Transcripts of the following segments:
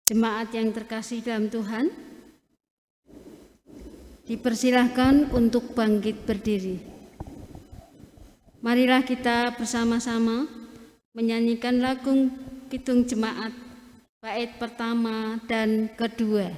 Jemaat yang terkasih dalam Tuhan, dipersilahkan untuk bangkit berdiri. Marilah kita bersama-sama menyanyikan lagu Kidung Jemaat bait pertama dan kedua.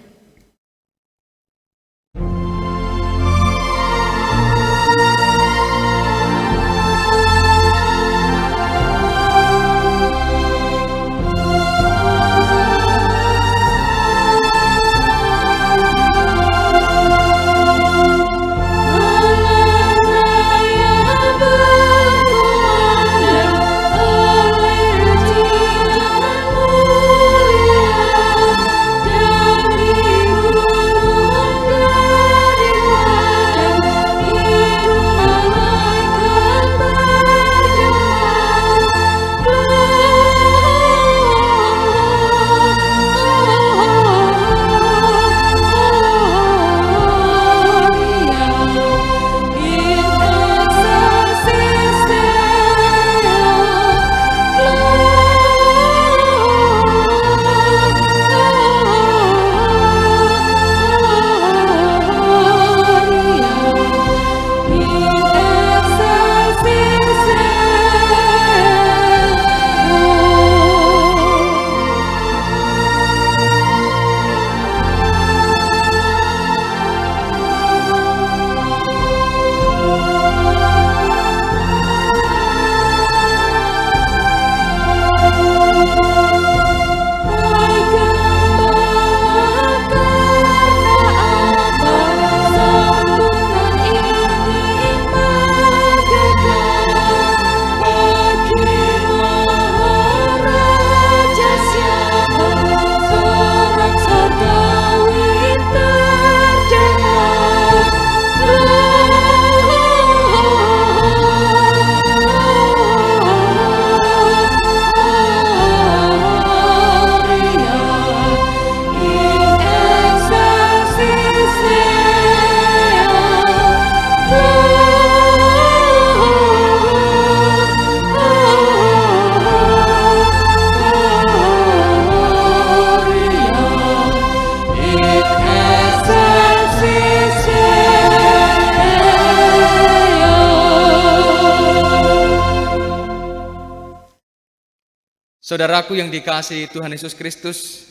Saudaraku yang dikasihi Tuhan Yesus Kristus,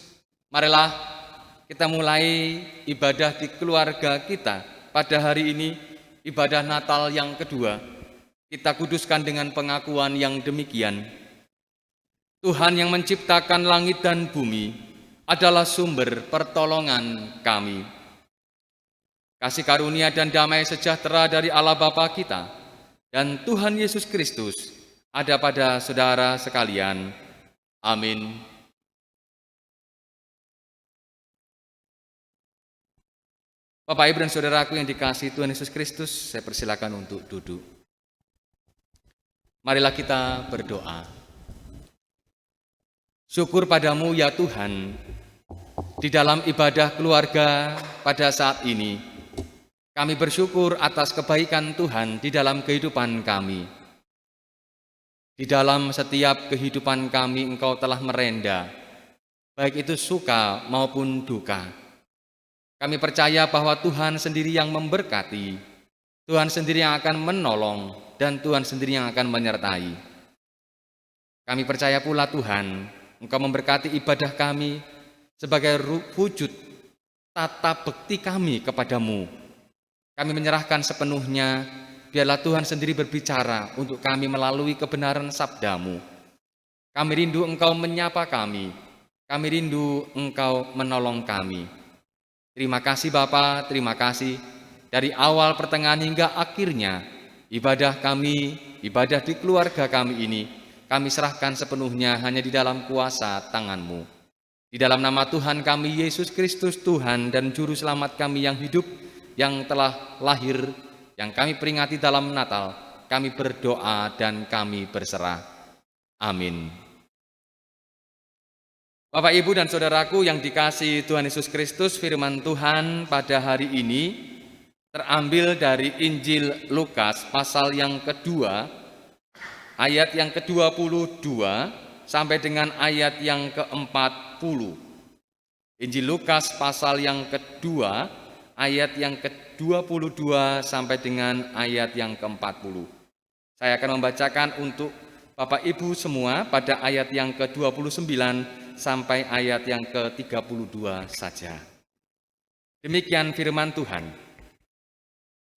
marilah kita mulai ibadah di keluarga kita pada hari ini, ibadah Natal yang kedua. Kita kuduskan dengan pengakuan yang demikian. Tuhan yang menciptakan langit dan bumi adalah sumber pertolongan kami. Kasih karunia dan damai sejahtera dari Allah Bapa kita dan Tuhan Yesus Kristus ada pada saudara sekalian. Amin. Bapak, Ibu, dan saudaraku yang dikasihi Tuhan Yesus Kristus, saya persilakan untuk duduk. Marilah kita berdoa. Syukur padamu ya Tuhan, di dalam ibadah keluarga pada saat ini, kami bersyukur atas kebaikan Tuhan di dalam kehidupan kami. Di dalam setiap kehidupan kami Engkau telah merenda, baik itu suka maupun duka. Kami percaya bahwa Tuhan sendiri yang memberkati, Tuhan sendiri yang akan menolong, dan Tuhan sendiri yang akan menyertai. Kami percaya pula Tuhan, Engkau memberkati ibadah kami sebagai wujud tata bekti kami kepadamu. Kami menyerahkan sepenuhnya. Biarlah Tuhan sendiri berbicara untuk kami melalui kebenaran sabda-Mu. Kami rindu Engkau menyapa kami. Kami rindu Engkau menolong kami. Terima kasih Bapa, terima kasih. Dari awal pertengahan hingga akhirnya, ibadah kami, ibadah di keluarga kami ini, kami serahkan sepenuhnya hanya di dalam kuasa tangan-Mu. Di dalam nama Tuhan kami, Yesus Kristus, Tuhan dan Juru Selamat kami yang hidup, yang telah lahir, yang kami peringati dalam Natal, kami berdoa dan kami berserah. Amin. Bapak, Ibu, dan saudaraku yang dikasihi Tuhan Yesus Kristus, firman Tuhan pada hari ini terambil dari Injil Lukas pasal yang kedua, ayat yang ke-22 sampai dengan ayat yang ke-40. Injil Lukas pasal yang kedua, ayat yang ke-22 sampai dengan ayat yang ke-40. Saya akan membacakan untuk Bapak Ibu semua pada ayat yang ke-29 sampai ayat yang ke-32 saja. Demikian firman Tuhan.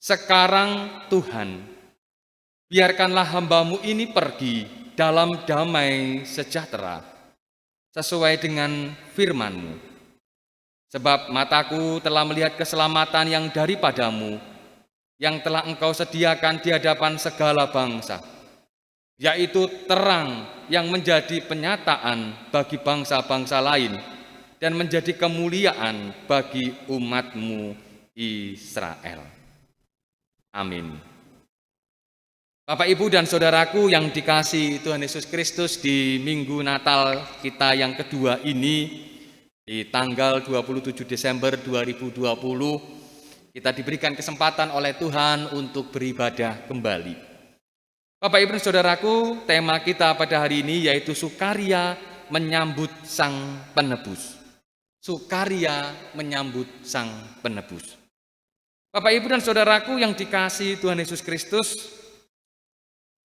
Sekarang Tuhan, biarkanlah hamba-Mu ini pergi dalam damai sejahtera, sesuai dengan firman-Mu. Sebab mataku telah melihat keselamatan yang daripada-Mu, yang telah Engkau sediakan di hadapan segala bangsa, yaitu terang yang menjadi penyataan bagi bangsa-bangsa lain dan menjadi kemuliaan bagi umat-Mu Israel. Amin. Bapak, Ibu, dan saudaraku yang dikasihi Tuhan Yesus Kristus, di Minggu Natal kita yang kedua ini, di tanggal 27 Desember 2020, kita diberikan kesempatan oleh Tuhan untuk beribadah kembali. Bapak, Ibu, dan saudaraku, tema kita pada hari ini yaitu sukaria menyambut Sang Penebus. Sukaria menyambut Sang Penebus. Bapak, Ibu, dan saudaraku yang dikasihi Tuhan Yesus Kristus,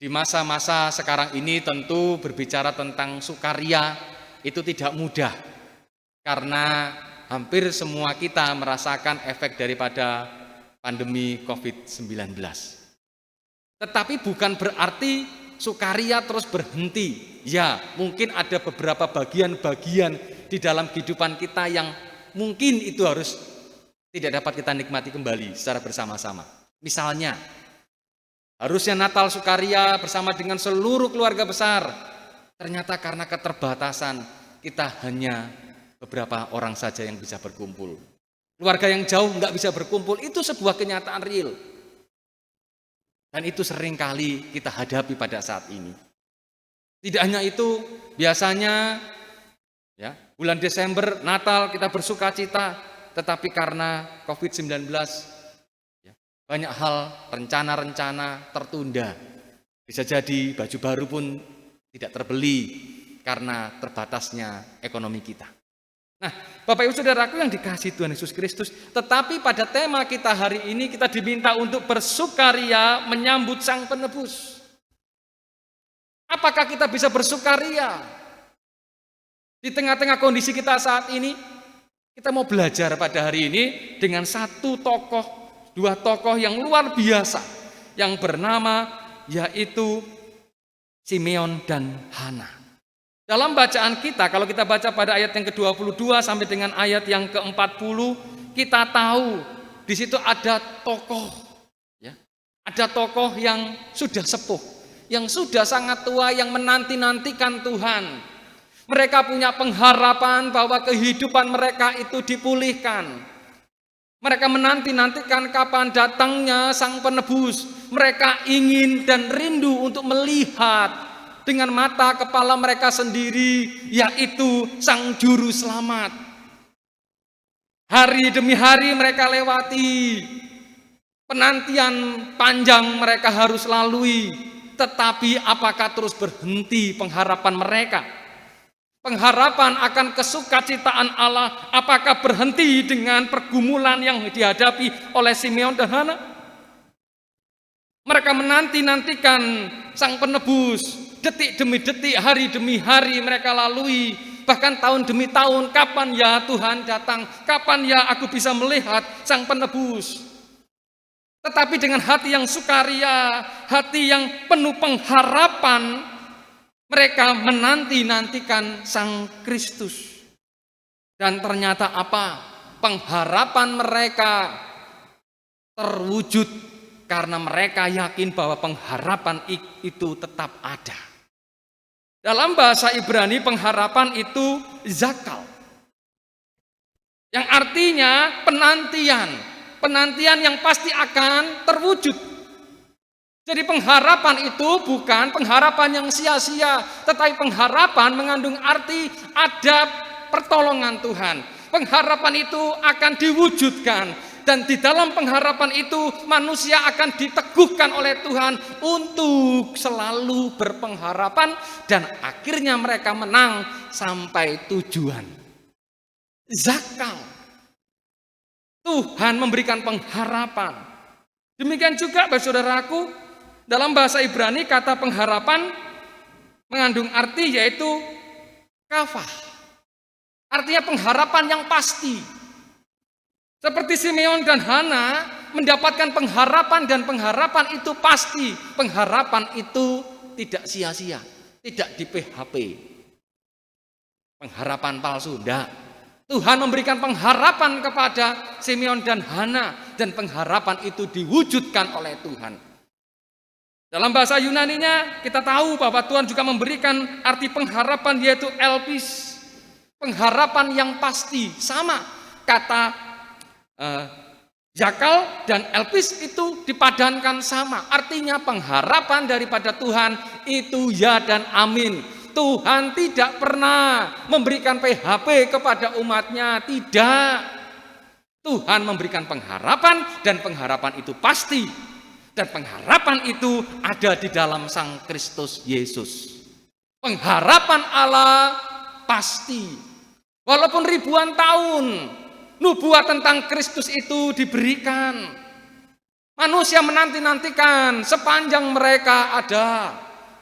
di masa-masa sekarang ini tentu berbicara tentang sukaria itu tidak mudah, karena hampir semua kita merasakan efek daripada pandemi COVID-19. Tetapi bukan berarti sukaria terus berhenti. Ya, mungkin ada beberapa bagian-bagian di dalam kehidupan kita yang mungkin itu harus tidak dapat kita nikmati kembali secara bersama-sama. Misalnya, harusnya Natal sukaria bersama dengan seluruh keluarga besar. Ternyata karena keterbatasan, kita hanya beberapa orang saja yang bisa berkumpul. Keluarga yang jauh nggak bisa berkumpul, itu sebuah kenyataan real. Dan itu seringkali kita hadapi pada saat ini. Tidak hanya itu, biasanya ya, bulan Desember, Natal kita bersuka cita, tetapi karena COVID-19, ya, banyak hal, rencana-rencana tertunda. Bisa jadi baju baru pun tidak terbeli karena terbatasnya ekonomi kita. Nah, Bapak Ibu saudaraku yang dikasihi Tuhan Yesus Kristus, tetapi pada tema kita hari ini kita diminta untuk bersukaria menyambut Sang Penebus. Apakah kita bisa bersukaria di tengah-tengah kondisi kita saat ini? Kita mau belajar pada hari ini dengan dua tokoh yang luar biasa yang bernama yaitu Simeon dan Hana. Dalam bacaan kita, kalau kita baca pada ayat yang ke-22 sampai dengan ayat yang ke-40, kita tahu di situ ada tokoh, ya, ada tokoh yang sudah sepuh, yang sudah sangat tua, yang menanti-nantikan Tuhan. Mereka punya pengharapan bahwa kehidupan mereka itu dipulihkan. Mereka menanti-nantikan kapan datangnya Sang Penebus. Mereka ingin dan rindu untuk melihat dengan mata kepala mereka sendiri, yaitu Sang Juru Selamat. Hari demi hari mereka lewati, penantian panjang mereka harus lalui, tetapi apakah terus berhenti pengharapan mereka? Pengharapan akan kesukacitaan Allah, apakah berhenti dengan pergumulan yang dihadapi oleh Simeon dan Hana? Mereka menanti-nantikan Sang Penebus. Detik demi detik, hari demi hari mereka lalui. Bahkan tahun demi tahun, kapan ya Tuhan datang? Kapan ya aku bisa melihat Sang Penebus? Tetapi dengan hati yang sukaria, hati yang penuh pengharapan, mereka menanti-nantikan Sang Kristus. Dan ternyata apa? Pengharapan mereka terwujud karena mereka yakin bahwa pengharapan itu tetap ada. Dalam bahasa Ibrani pengharapan itu zakal, yang artinya penantian yang pasti akan terwujud. Jadi pengharapan itu bukan pengharapan yang sia-sia, tetapi pengharapan mengandung arti ada pertolongan Tuhan. Pengharapan itu akan diwujudkan. Dan di dalam pengharapan itu manusia akan diteguhkan oleh Tuhan untuk selalu berpengharapan dan akhirnya mereka menang sampai tujuan. zakal. Tuhan memberikan pengharapan. Demikian juga bagi saudaraku, dalam bahasa Ibrani kata pengharapan mengandung arti yaitu kafah. Artinya pengharapan yang pasti. Seperti Simeon dan Hana mendapatkan pengharapan dan pengharapan itu pasti. Pengharapan itu tidak sia-sia, tidak di PHP. Pengharapan palsu, enggak. Tuhan memberikan pengharapan kepada Simeon dan Hana dan pengharapan itu diwujudkan oleh Tuhan. Dalam bahasa Yunaninya kita tahu bahwa Tuhan juga memberikan arti pengharapan yaitu elpis. Pengharapan yang pasti, sama kata zakal dan elpis itu dipadankan sama. Artinya pengharapan daripada Tuhan itu ya dan amin. Tuhan tidak pernah memberikan PHP kepada umatnya, tidak. Tuhan memberikan pengharapan dan pengharapan itu pasti. Dan pengharapan itu ada di dalam Sang Kristus Yesus. Pengharapan Allah pasti. Walaupun ribuan tahun nubuat tentang Kristus itu diberikan. Manusia menanti-nantikan sepanjang mereka ada.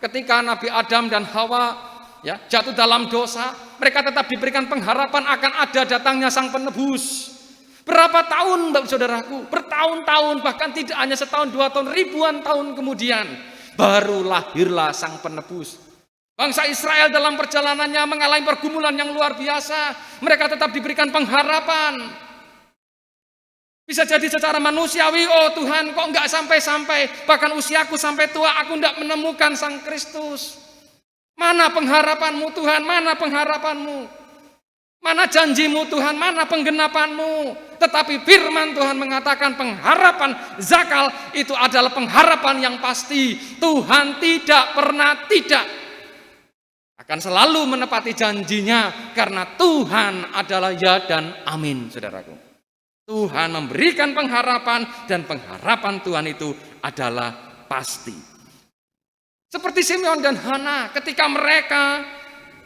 Ketika Nabi Adam dan Hawa jatuh dalam dosa, mereka tetap diberikan pengharapan akan ada datangnya Sang Penebus. Berapa tahun saudaraku? Bertahun-tahun, bahkan tidak hanya setahun, 2 tahun, ribuan tahun kemudian baru lahirlah Sang Penebus. Bangsa Israel dalam perjalanannya mengalami pergumulan yang luar biasa. Mereka tetap diberikan pengharapan. Bisa jadi secara manusiawi, oh Tuhan kok enggak sampai-sampai. Bahkan usiaku sampai tua, aku enggak menemukan Sang Kristus. Mana pengharapanmu Tuhan, mana pengharapanmu? Mana janjimu Tuhan, mana penggenapanmu? Tetapi firman Tuhan mengatakan pengharapan zakal itu adalah pengharapan yang pasti. Tuhan tidak pernah tidak. Akan selalu menepati janjinya karena Tuhan adalah ya dan amin, saudaraku. Tuhan memberikan pengharapan dan pengharapan Tuhan itu adalah pasti. Seperti Simeon dan Hana ketika mereka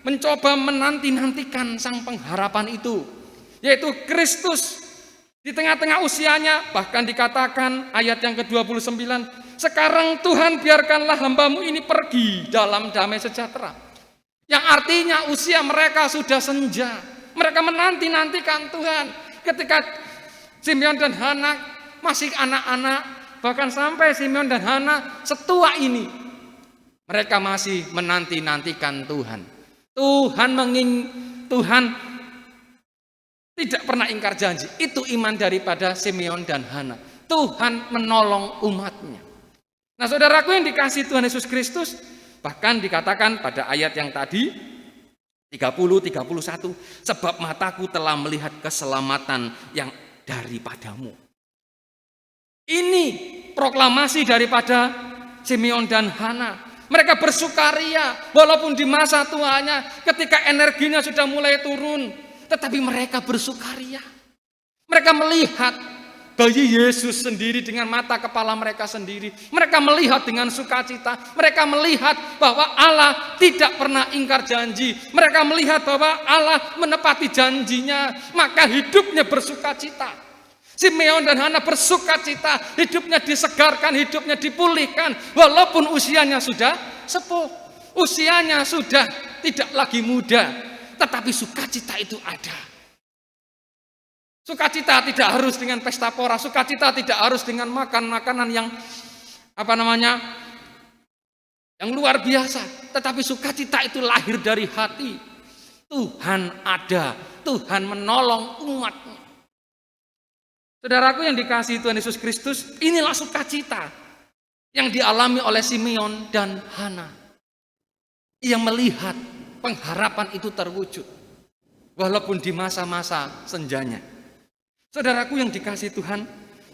mencoba menanti-nantikan sang pengharapan itu, yaitu Kristus di tengah-tengah usianya, bahkan dikatakan ayat yang ke-29, sekarang Tuhan biarkanlah hambamu ini pergi dalam damai sejahtera. Yang artinya usia mereka sudah senja. Mereka menanti-nantikan Tuhan. Ketika Simeon dan Hana masih anak-anak, bahkan sampai Simeon dan Hana setua ini, mereka masih menanti-nantikan Tuhan. Tuhan tidak pernah ingkar janji. Itu iman daripada Simeon dan Hana. Tuhan menolong umatnya. Nah, saudaraku yang dikasihi Tuhan Yesus Kristus, bahkan dikatakan pada ayat yang tadi 30-31, sebab mataku telah melihat keselamatan yang daripadamu. Ini proklamasi daripada Simeon dan Hana. Mereka bersukaria walaupun di masa tuanya ketika energinya sudah mulai turun, tetapi mereka bersukaria. Mereka melihat bayi Yesus sendiri dengan mata kepala mereka sendiri. Mereka melihat dengan sukacita. Mereka melihat bahwa Allah tidak pernah ingkar janji. Mereka melihat bahwa Allah menepati janjinya. Maka hidupnya bersukacita. Simeon dan Hana bersukacita. Hidupnya disegarkan, hidupnya dipulihkan. Walaupun usianya sudah sepuh. Usianya sudah tidak lagi muda. Tetapi sukacita itu ada. Sukacita tidak harus dengan pesta pora, sukacita tidak harus dengan makan makanan yang yang luar biasa, tetapi sukacita itu lahir dari hati. Tuhan ada, Tuhan menolong umatnya. Saudaraku yang dikasihi Tuhan Yesus Kristus, inilah sukacita yang dialami oleh Simeon dan Hana. Ia melihat pengharapan itu terwujud, walaupun di masa-masa senjanya. Saudaraku yang dikasihi Tuhan,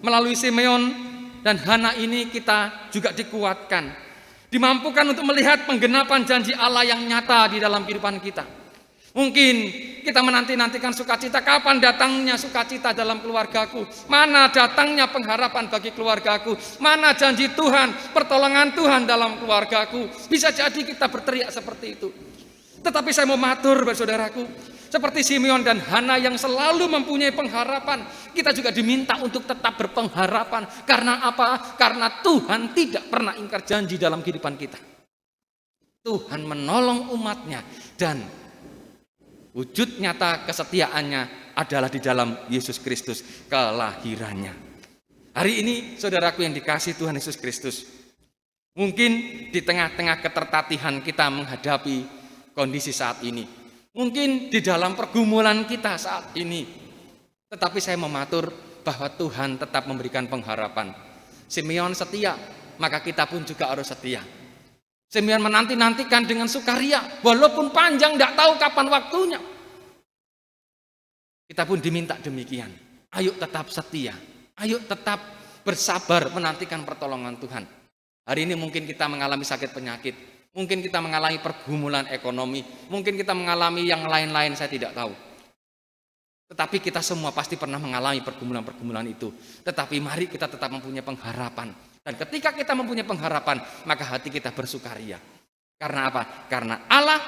melalui Simeon dan Hana ini kita juga dikuatkan, dimampukan untuk melihat penggenapan janji Allah yang nyata di dalam kehidupan kita. Mungkin kita menanti-nantikan sukacita, kapan datangnya sukacita dalam keluargaku? Mana datangnya pengharapan bagi keluargaku? Mana janji Tuhan, pertolongan Tuhan dalam keluargaku? Bisa jadi kita berteriak seperti itu. Tetapi saya mau matur saudaraku, seperti Simeon dan Hana yang selalu mempunyai pengharapan, kita juga diminta untuk tetap berpengharapan. Karena apa? Karena Tuhan tidak pernah ingkar janji dalam kehidupan kita. Tuhan menolong umatnya dan wujud nyata kesetiaannya adalah di dalam Yesus Kristus kelahirannya. Hari ini saudaraku yang dikasihi Tuhan Yesus Kristus, mungkin di tengah-tengah ketertatihan kita menghadapi kondisi saat ini, mungkin di dalam pergumulan kita saat ini, tetapi saya mematur bahwa Tuhan tetap memberikan pengharapan. Simeon setia, maka kita pun juga harus setia. Simeon menanti-nantikan dengan sukaria, walaupun panjang, tidak tahu kapan waktunya. Kita pun diminta demikian. Ayo tetap setia, ayo tetap bersabar menantikan pertolongan Tuhan. Hari ini mungkin kita mengalami sakit penyakit, mungkin kita mengalami pergumulan ekonomi, mungkin kita mengalami yang lain-lain, saya tidak tahu. Tetapi kita semua pasti pernah mengalami pergumulan-pergumulan itu. Tetapi mari kita tetap mempunyai pengharapan. Dan ketika kita mempunyai pengharapan, maka hati kita bersukaria. Karena apa? Karena Allah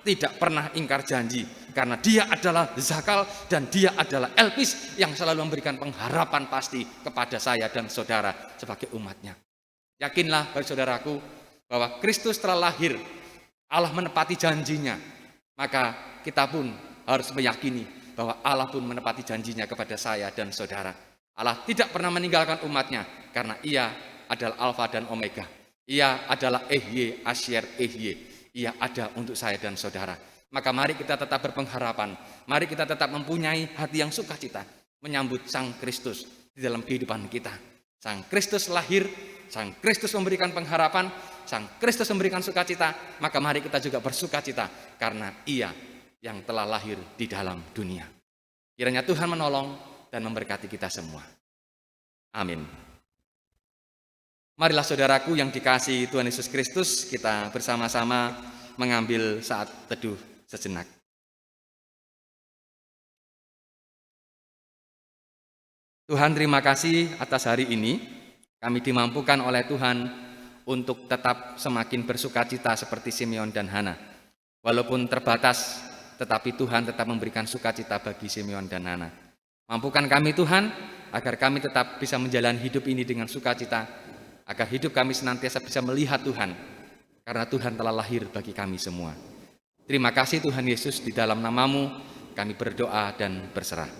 tidak pernah ingkar janji. Karena Dia adalah Zakal dan Dia adalah Elpis yang selalu memberikan pengharapan pasti kepada saya dan saudara sebagai umatnya. Yakinlah bagi saudaraku bahwa Kristus telah lahir, Allah menepati janjinya. Maka kita pun harus meyakini bahwa Allah pun menepati janjinya kepada saya dan saudara. Allah tidak pernah meninggalkan umatnya karena Ia adalah Alfa dan Omega. Ia adalah Ehye, Asyer, Ehye. Ia ada untuk saya dan saudara. Maka mari kita tetap berpengharapan. Mari kita tetap mempunyai hati yang sukacita menyambut Sang Kristus di dalam kehidupan kita. Sang Kristus lahir, Sang Kristus memberikan pengharapan, Sang Kristus memberikan sukacita. Maka mari kita juga bersukacita karena Ia yang telah lahir di dalam dunia. Kiranya Tuhan menolong dan memberkati kita semua. Amin. Marilah saudaraku yang dikasihi Tuhan Yesus Kristus, kita bersama-sama mengambil saat teduh sejenak. Tuhan, terima kasih atas hari ini. Kami dimampukan oleh Tuhan untuk tetap semakin bersukacita seperti Simeon dan Hana. Walaupun terbatas, tetapi Tuhan tetap memberikan sukacita bagi Simeon dan Hana. Mampukan kami Tuhan, agar kami tetap bisa menjalani hidup ini dengan sukacita, agar hidup kami senantiasa bisa melihat Tuhan, karena Tuhan telah lahir bagi kami semua. Terima kasih Tuhan Yesus, di dalam nama-Mu kami berdoa dan berserah.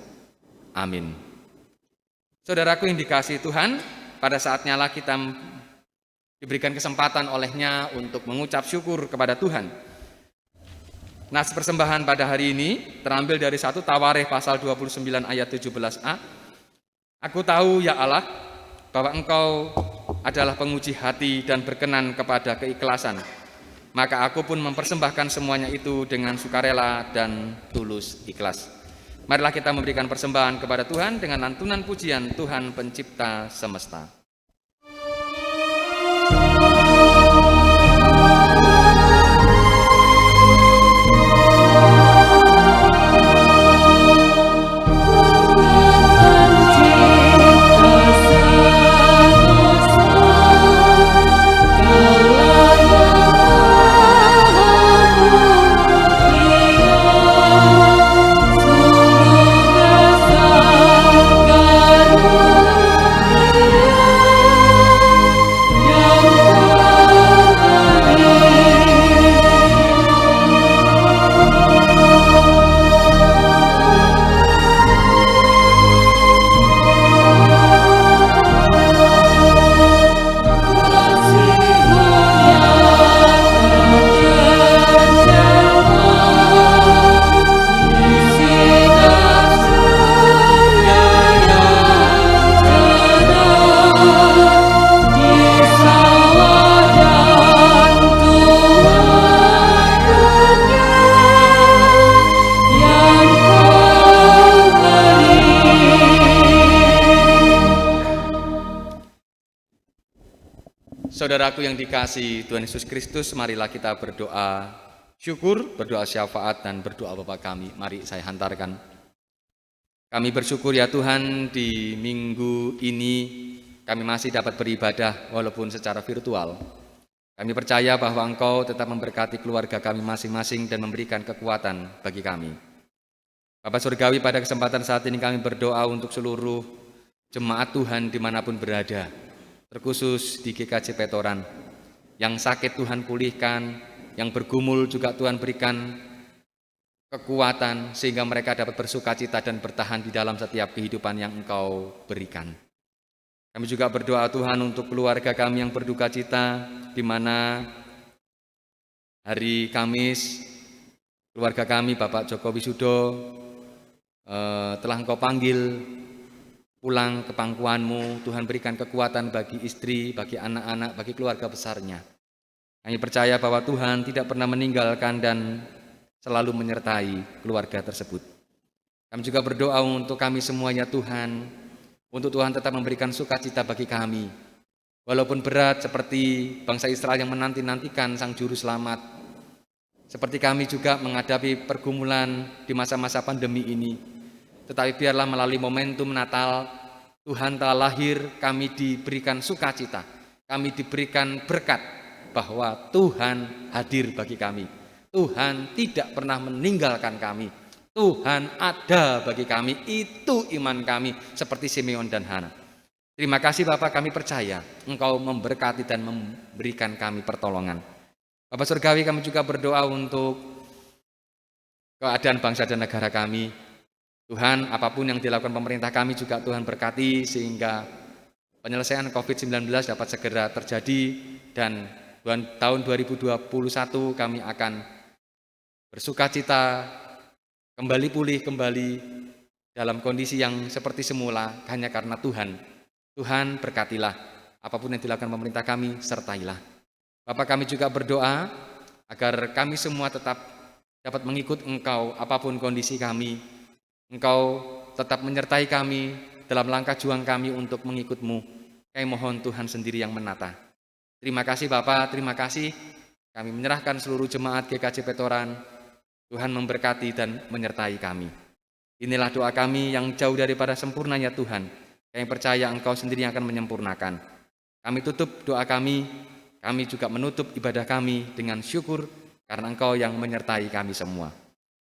Amin. Saudaraku yang dikasihi Tuhan, pada saatnya lah kita diberikan kesempatan olehnya untuk mengucap syukur kepada Tuhan. Nas persembahan pada hari ini terambil dari 1 Tawarikh pasal 29 ayat 17a. Aku tahu ya Allah, bahwa Engkau adalah penguji hati dan berkenan kepada keikhlasan. Maka aku pun mempersembahkan semuanya itu dengan sukarela dan tulus ikhlas. Marilah kita memberikan persembahan kepada Tuhan dengan lantunan pujian Tuhan Pencipta Semesta. Saudaraku yang dikasihi Tuhan Yesus Kristus, marilah kita berdoa syukur, berdoa syafaat, dan berdoa Bapa kami. Mari saya hantarkan. Kami bersyukur ya Tuhan, di minggu ini kami masih dapat beribadah walaupun secara virtual. Kami percaya bahwa Engkau tetap memberkati keluarga kami masing-masing dan memberikan kekuatan bagi kami. Bapa Surgawi, pada kesempatan saat ini kami berdoa untuk seluruh jemaat Tuhan dimanapun berada, terkhusus di GKJ Petoran. Yang sakit Tuhan pulihkan, yang bergumul juga Tuhan berikan kekuatan sehingga mereka dapat bersukacita dan bertahan di dalam setiap kehidupan yang Engkau berikan. Kami juga berdoa Tuhan untuk keluarga kami yang berduka cita, di mana hari Kamis keluarga kami Bapak Joko Wisudo telah Engkau panggil pulang ke pangkuanmu. Tuhan berikan kekuatan bagi istri, bagi anak-anak, bagi keluarga besarnya. Kami percaya bahwa Tuhan tidak pernah meninggalkan dan selalu menyertai keluarga tersebut. Kami juga berdoa untuk kami semuanya Tuhan, untuk Tuhan tetap memberikan sukacita bagi kami. Walaupun berat seperti bangsa Israel yang menanti-nantikan Sang Juru Selamat, seperti kami juga menghadapi pergumulan di masa-masa pandemi ini, tetapi biarlah melalui momentum Natal, Tuhan telah lahir, kami diberikan sukacita, kami diberikan berkat bahwa Tuhan hadir bagi kami. Tuhan tidak pernah meninggalkan kami. Tuhan ada bagi kami. Itu iman kami seperti Simeon dan Hana. Terima kasih Bapak, kami percaya Engkau memberkati dan memberikan kami pertolongan. Bapak Surgawi, kami juga berdoa untuk keadaan bangsa dan negara kami. Tuhan, apapun yang dilakukan pemerintah kami juga Tuhan berkati sehingga penyelesaian COVID-19 dapat segera terjadi, dan tahun 2021 kami akan bersukacita, kembali pulih, kembali dalam kondisi yang seperti semula hanya karena Tuhan. Tuhan berkatilah, apapun yang dilakukan pemerintah kami, sertailah. Bapak, kami juga berdoa agar kami semua tetap dapat mengikut Engkau apapun kondisi kami. Engkau tetap menyertai kami dalam langkah juang kami untuk mengikut-Mu. Kami mohon Tuhan sendiri yang menata. Terima kasih Bapak, terima kasih. Kami menyerahkan seluruh jemaat GKJ Petoran. Tuhan memberkati dan menyertai kami. Inilah doa kami yang jauh daripada sempurnanya Tuhan. Kami percaya Engkau sendiri yang akan menyempurnakan. Kami tutup doa kami juga menutup ibadah kami dengan syukur karena Engkau yang menyertai kami semua.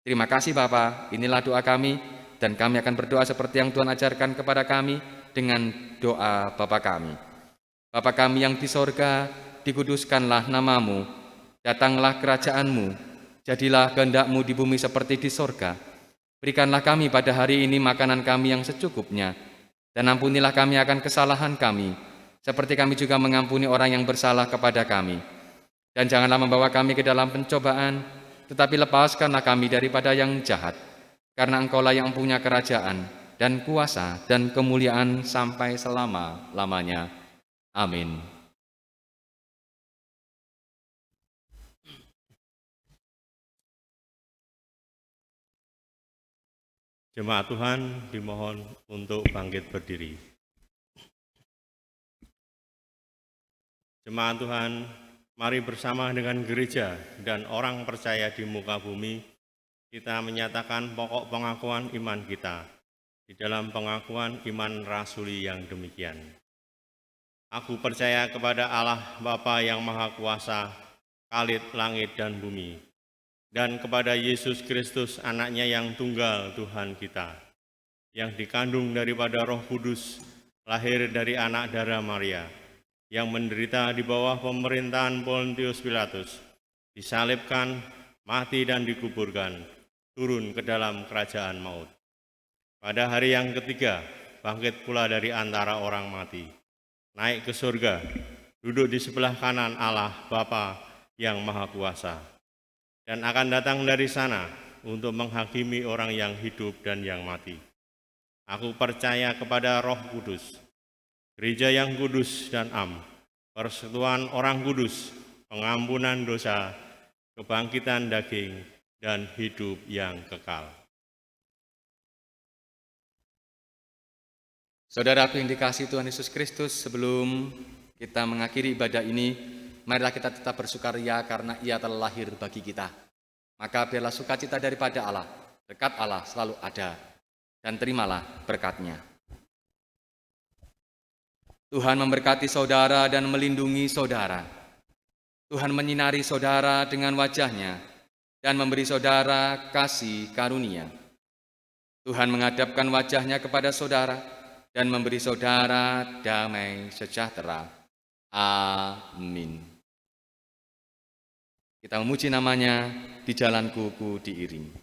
Terima kasih Bapa, inilah doa kami, dan kami akan berdoa seperti yang Tuhan ajarkan kepada kami dengan doa Bapa kami. Bapa kami yang di sorga, dikuduskanlah namamu, datanglah kerajaan-Mu, jadilah kehendak-Mu di bumi seperti di sorga. Berikanlah kami pada hari ini makanan kami yang secukupnya, dan ampunilah kami akan kesalahan kami, seperti kami juga mengampuni orang yang bersalah kepada kami. Dan janganlah membawa kami ke dalam pencobaan, tetapi lepaskanlah kami daripada yang jahat, karena Engkau-lah yang punya kerajaan, dan kuasa, dan kemuliaan sampai selama-lamanya. Amin. Jemaat Tuhan dimohon untuk bangkit berdiri. Jemaat Tuhan, mari bersama dengan gereja dan orang percaya di muka bumi, kita menyatakan pokok pengakuan iman kita di dalam pengakuan iman rasuli yang demikian. Aku percaya kepada Allah Bapa yang Maha Kuasa, Khalid langit dan bumi, dan kepada Yesus Kristus anaknya yang tunggal Tuhan kita, yang dikandung daripada Roh Kudus, lahir dari anak darah Maria, yang menderita di bawah pemerintahan Pontius Pilatus, disalibkan, mati dan dikuburkan, turun ke dalam kerajaan maut. Pada hari yang ketiga, bangkit pula dari antara orang mati, naik ke surga, duduk di sebelah kanan Allah Bapa yang Maha Kuasa, dan akan datang dari sana untuk menghakimi orang yang hidup dan yang mati. Aku percaya kepada Roh Kudus, gereja yang kudus dan am, persekutuan orang kudus, pengampunan dosa, kebangkitan daging, dan hidup yang kekal. Saudaraku yang dikasihi Tuhan Yesus Kristus, sebelum kita mengakhiri ibadah ini, marilah kita tetap bersukaria karena Ia telah lahir bagi kita. Maka biarlah sukacita daripada Allah, berkat Allah selalu ada, dan terimalah berkat-Nya. Tuhan memberkati saudara dan melindungi saudara. Tuhan menyinari saudara dengan wajah-Nya dan memberi saudara kasih karunia. Tuhan menghadapkan wajah-Nya kepada saudara dan memberi saudara damai sejahtera. Amin. Kita memuji namanya, di jalanku ku diiring.